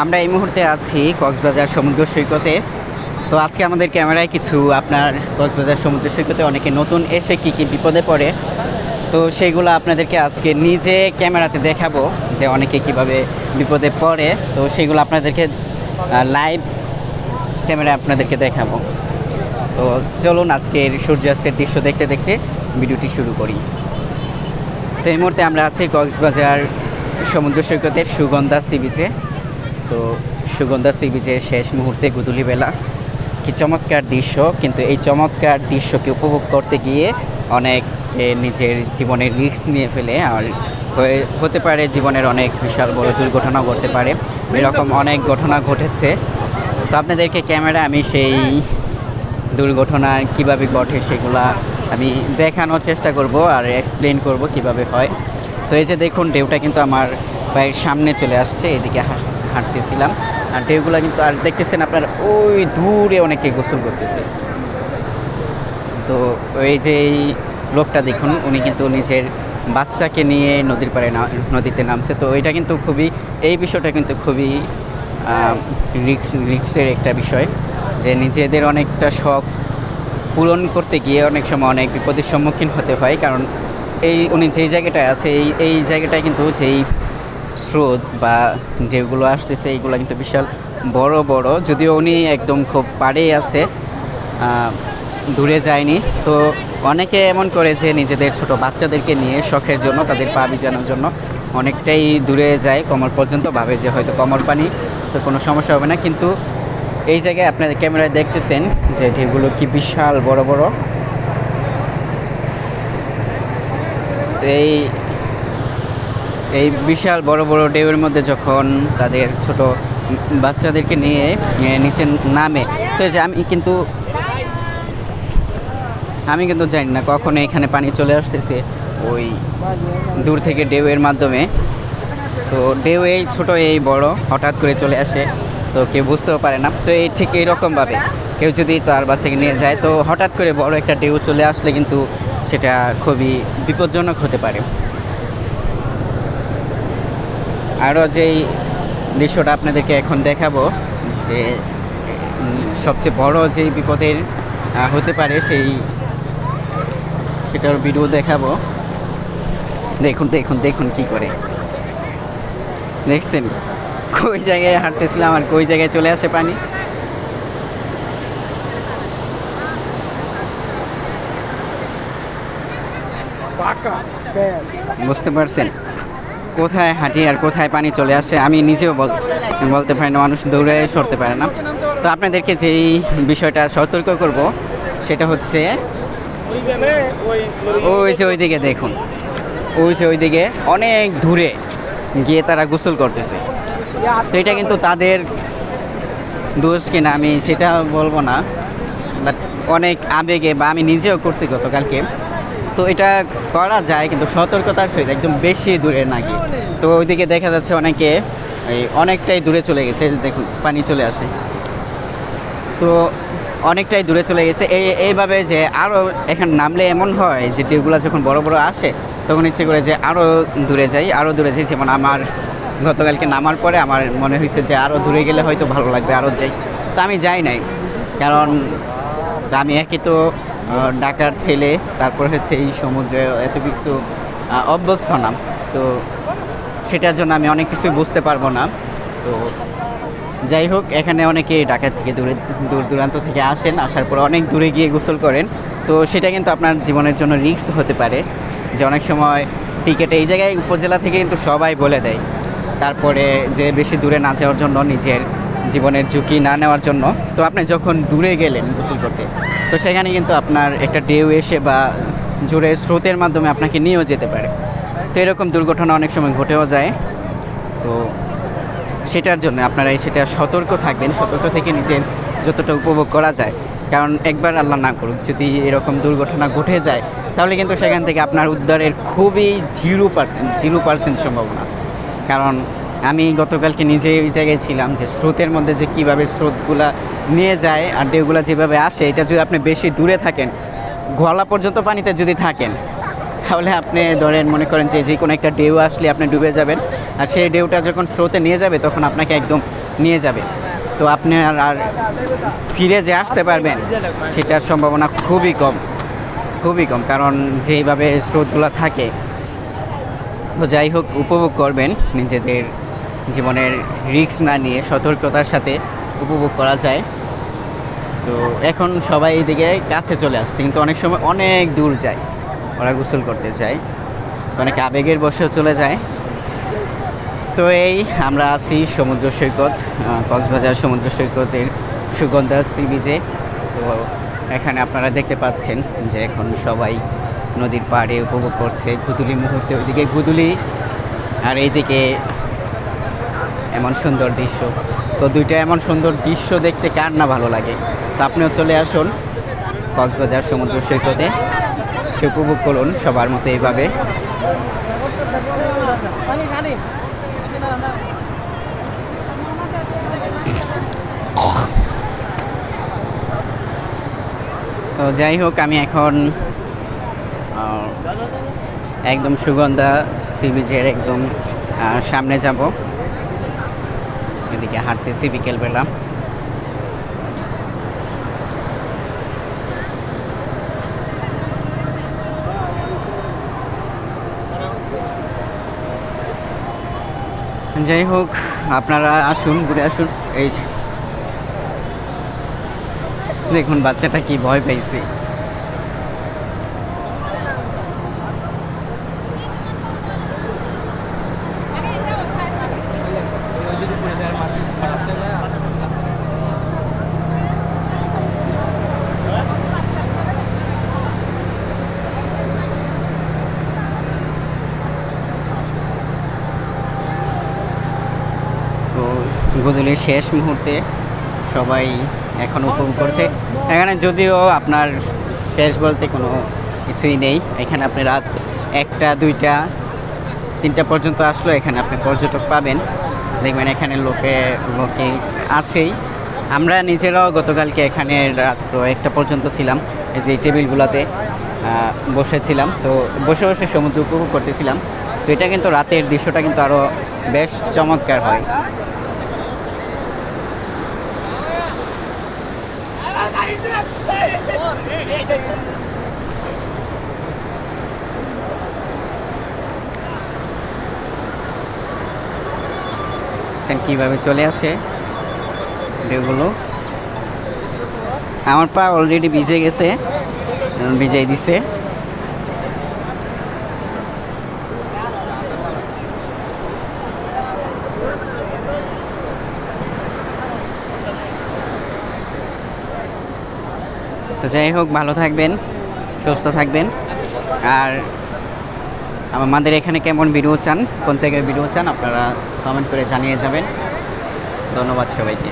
আমরা এই মুহূর্তে আছি কক্সবাজার সমুদ্র সৈকতে। তো আজকে আমাদের ক্যামেরায় কিছু আপনার কক্সবাজার সমুদ্র সৈকতে অনেকে নতুন এসে কী কী বিপদে পড়ে, তো সেইগুলো আপনাদেরকে আজকে নিজে ক্যামেরাতে দেখাবো যে অনেকে কিভাবে বিপদে পড়ে। তো সেইগুলো আপনাদেরকে লাইভ ক্যামেরায় আপনাদেরকে দেখাবো। তো চলুন আজকের সূর্যাস্তের দৃশ্য দেখতে দেখতে ভিডিওটি শুরু করি। তো এই মুহূর্তে আমরা আছি কক্সবাজার সমুদ্র সৈকতের সুগন্ধা সি বিচে। তো সুগন্ধা সি বিচের শেষ মুহূর্তে গোধূলিবেলা কি চমৎকার দৃশ্য, কিন্তু এই চমৎকার দৃশ্যকে উপভোগ করতে গিয়ে অনেক নিজের জীবনের রিস্ক নিয়ে ফেলে, আর হতে পারে জীবনের অনেক বিশাল বড় দুর্ঘটনা ঘটতে পারে। এরকম অনেক ঘটনা ঘটেছে। তো আপনাদেরকে ক্যামেরা আমি সেই দুর্ঘটনা কিভাবে ঘটে সেগুলা আমি দেখানোর চেষ্টা করব আর এক্সপ্লেন করব কিভাবে হয়। তো এই যে দেখুন, ঢেউটা কিন্তু আমার পায়ের সামনে চলে আসছে, এদিকে হাঁটতেছিলাম আর ঢেউগুলো কিন্তু আর দেখতেছেন আপনার ওই দূরে অনেকে গোসল করতেছে। তো এই যে এই লোকটা দেখুন, উনি কিন্তু নিজের বাচ্চাকে নিয়ে নদীর পাড়ে নদীতে নামছে। তো এটা কিন্তু খুবই, এই বিষয়টা কিন্তু খুবই রিক্সের একটা বিষয়, যে নিজেদের অনেকটা শখ পূরণ করতে গিয়ে অনেক সময় অনেক বিপদের সম্মুখীন হতে হয়। কারণ উনি যেই জায়গাটায় আছে এই জায়গাটায় কিন্তু যেই স্রোত বা যেগুলো আসতেছে এইগুলো কিন্তু বিশাল বড় বড়, যদিও উনি একদম খুব পাড়েই আছে, দূরে যায়নি। তো অনেকে এমন করে যে নিজেদের ছোট বাচ্চাদেরকে নিয়ে শখের জন্য, তাদের পা ভিজানোর জন্য অনেকটাই দূরে যায়, কোমর পর্যন্ত, ভাবে যে হয়তো কোমর পানি তো কোনো সমস্যা হবে না। কিন্তু এই জায়গায় আপনাদের ক্যামেরায় দেখতেছেন যে ঢেউগুলো কি বিশাল বড় বড়। এই বিশাল বড় বড় ঢেউয়ের মধ্যে যখন তাদের ছোট বাচ্চাদেরকে নিয়ে নিচে নামে, তো যে আমি কিন্তু জানি না কখন এখানে পানি চলে আসতেছে ওই দূর থেকে ঢেউয়ের মাধ্যমে। তো ঢেউ এই ছোট এই বড় হঠাৎ করে চলে আসে, তো কেউ বুঝতেও পারে না। তো এই ঠিক এইরকমভাবে কেউ যদি তার বাচ্চাকে নিয়ে যায়, তো হঠাৎ করে বড় একটা ঢেউ চলে আসলে কিন্তু সেটা খুবই বিপজ্জনক হতে পারে। আরও যেই দৃশ্যটা আপনাদেরকে এখন দেখাবো, যে সবচেয়ে বড় যেই বিপদের হতে পারে সেটার ভিডিও দেখাবো। দেখুন দেখুন দেখুন কি করে, দেখছেন কই জায়গায় হাঁটতেছিলাম আর কই জায়গায় চলে আসে পানি। বুঝতে পারছেন কোথায় হাঁটি আর কোথায় পানি চলে আসে? আমি নিজেও বলতে পারি না, মানুষ দৌড়ে সরতে পারে না। তো আপনাদেরকে যেই বিষয়টা সতর্ক করব সেটা হচ্ছে ওই যে ওইদিকে দেখুন, ওই যে ওইদিকে অনেক দূরে গিয়ে তারা গোসল করতেছে। তো এটা কিন্তু তাদের দোষ কিনা আমি সেটা বলবো না, বাট অনেক আবেগে, বা আমি নিজেও করছি গতকালকে। তো এটা করা যায় কিন্তু সতর্কতার সহিত, একদম বেশি দূরে না গিয়ে। তো ওইদিকে দেখা যাচ্ছে অনেকে অনেকটাই দূরে চলে গেছে, দেখুন পানি চলে আসে। তো অনেকটাই দূরে চলে গেছে। এইভাবে যে আরও এখানে নামলে এমন হয় যে ঢেউগুলো যখন বড় বড় আসে তখন ইচ্ছে করে যে আরও দূরে যাই, আরও দূরে যাই। যেমন আমার গতকালকে নামার পরে আমার মনে হয়েছে যে আরও দূরে গেলে হয়তো ভালো লাগবে, আরও যাই। তো আমি যাই নাই, কারণ আমি একই তো ঢাকার ছেলে, তারপর হচ্ছে এই সমুদ্রে এত কিছু অভ্যস্ত না, তো সেটার জন্য আমি অনেক কিছু বুঝতে পারবো না। তো যাই হোক, এখানে অনেকে ঢাকা থেকে দূর দূরান্ত থেকে আসেন, আসার পর অনেক দূরে গিয়ে গোসল করেন। তো সেটা কিন্তু আপনার জীবনের জন্য রিস্ক হতে পারে, যে অনেক সময় টিকেটে এই জায়গায় উপজেলা থেকে কিন্তু সবাই বলে দেয়, তারপরে যে বেশি দূরে না যাওয়ার জন্য, নিজের জীবনের ঝুঁকি না নেওয়ার জন্য। তো আপনি যখন দূরে গেলেন গোসল করতে, তো সেখানে কিন্তু আপনার একটা ঢেউ এসে বা জোরে স্রোতের মাধ্যমে আপনাকে নিয়েও যেতে পারে। তো এরকম দুর্ঘটনা অনেক সময় ঘটেও যায়। তো সেটার জন্য আপনারা সেটা সতর্ক থাকবেন, সতর্ক থেকে নিজের যতটা উপভোগ করা যায়। কারণ একবার আল্লাহ না করুক যদি এরকম দুর্ঘটনা ঘটে যায়, তাহলে কিন্তু সেখান থেকে আপনার উদ্ধারের খুবই 0% সম্ভাবনা। কারণ আমি গতকালকে নিজে ওই জায়গায় ছিলাম, যে স্রোতের মধ্যে যে কীভাবে স্রোতগুলা নিয়ে যায় আর ঢেউগুলা যেভাবে আসে, এটা যদি আপনি বেশি দূরে থাকেন, গলা পর্যন্ত পানিতে যদি থাকেন, তাহলে আপনি ধরেন মনে করেন যে কোনো একটা ঢেউ আসলে আপনি ডুবে যাবেন, আর সেই ঢেউটা যখন স্রোতে নিয়ে যাবে তখন আপনাকে একদম নিয়ে যাবে। তো আপনি আর ফিরে যে আসতে পারবেন সেটার সম্ভাবনা খুবই কম, খুবই কম, কারণ যেইভাবে স্রোতগুলো থাকে। তো যাই হোক, উপভোগ করবেন, নিজেদের জীবনের রিস্ক না নিয়ে সতর্কতার সাথে উপভোগ করা যায়। তো এখন সবাই এইদিকে কাছে চলে আসছে, কিন্তু অনেক সময় অনেক দূর যায়, ওরা গোসল করতে যায়, অনেক আবেগের বশেও চলে যায়। তো এই আমরা আছি সমুদ্র সৈকত, কক্সবাজার সমুদ্র সৈকতের সুগন্ধা সি বিচে। তো এখানে আপনারা দেখতে পাচ্ছেন যে এখন সবাই নদীর পাড়ে উপভোগ করছে গুদুলি মুহূর্তে, ওইদিকে গুদুলি আর এইদিকে এমন সুন্দর দৃশ্য। তো দুইটা এমন সুন্দর দৃশ্য দেখতে কার না ভালো লাগে। তো আপনিও চলে আসুন কক্সবাজার সমুদ্র সৈকতে, সে উপভোগ করুন সবার মতো এইভাবে। তো যাই হোক, আমি এখন একদম সুগন্ধা সি বিচের একদম সামনে যাব। এদিকে হাঁটতেছি বিকেলবেলা। যাই হোক, আপনারা আসুন, ঘুরে আসুন। এই দেখুন বাচ্চাটা কি ভয় পাইছে। তো গোধূলির শেষ মুহূর্তে সবাই এখন উপভোগ করছে এখানে, যদিও আপনার শেষ বলতে কোনো কিছুই নেই এখানে। আপনি রাত 1টা 2টা 3টা পর্যন্ত আসলো এখানে আপনি পর্যটক পাবেন, দেখবেন এখানে লোকে আছেই। আমরা নিজেরাও গতকালকে এখানে রাত 1টা পর্যন্ত ছিলাম, এই যে টেবিলগুলোতে বসেছিলাম। তো বসে বসে সমুদ্র উপভোগ করতেছিলাম। তো এটা কিন্তু রাতের দৃশ্যটা কিন্তু আরও বেশ চমৎকার হয়। কীভাবে চলে আসে ঢেউগুলো। আমার পা অলরেডি ভিজে গেছে, ভিজাই দিছে। তো যাই হোক, ভালো থাকবেন, সুস্থ থাকবেন। আর আমাদের এখানে কেমন ভিডিও চান, কোন জায়গায় ভিডিও চান, আপনারা কমেন্ট করে জানিয়ে যাবেন। ধন্যবাদ সবাইকে।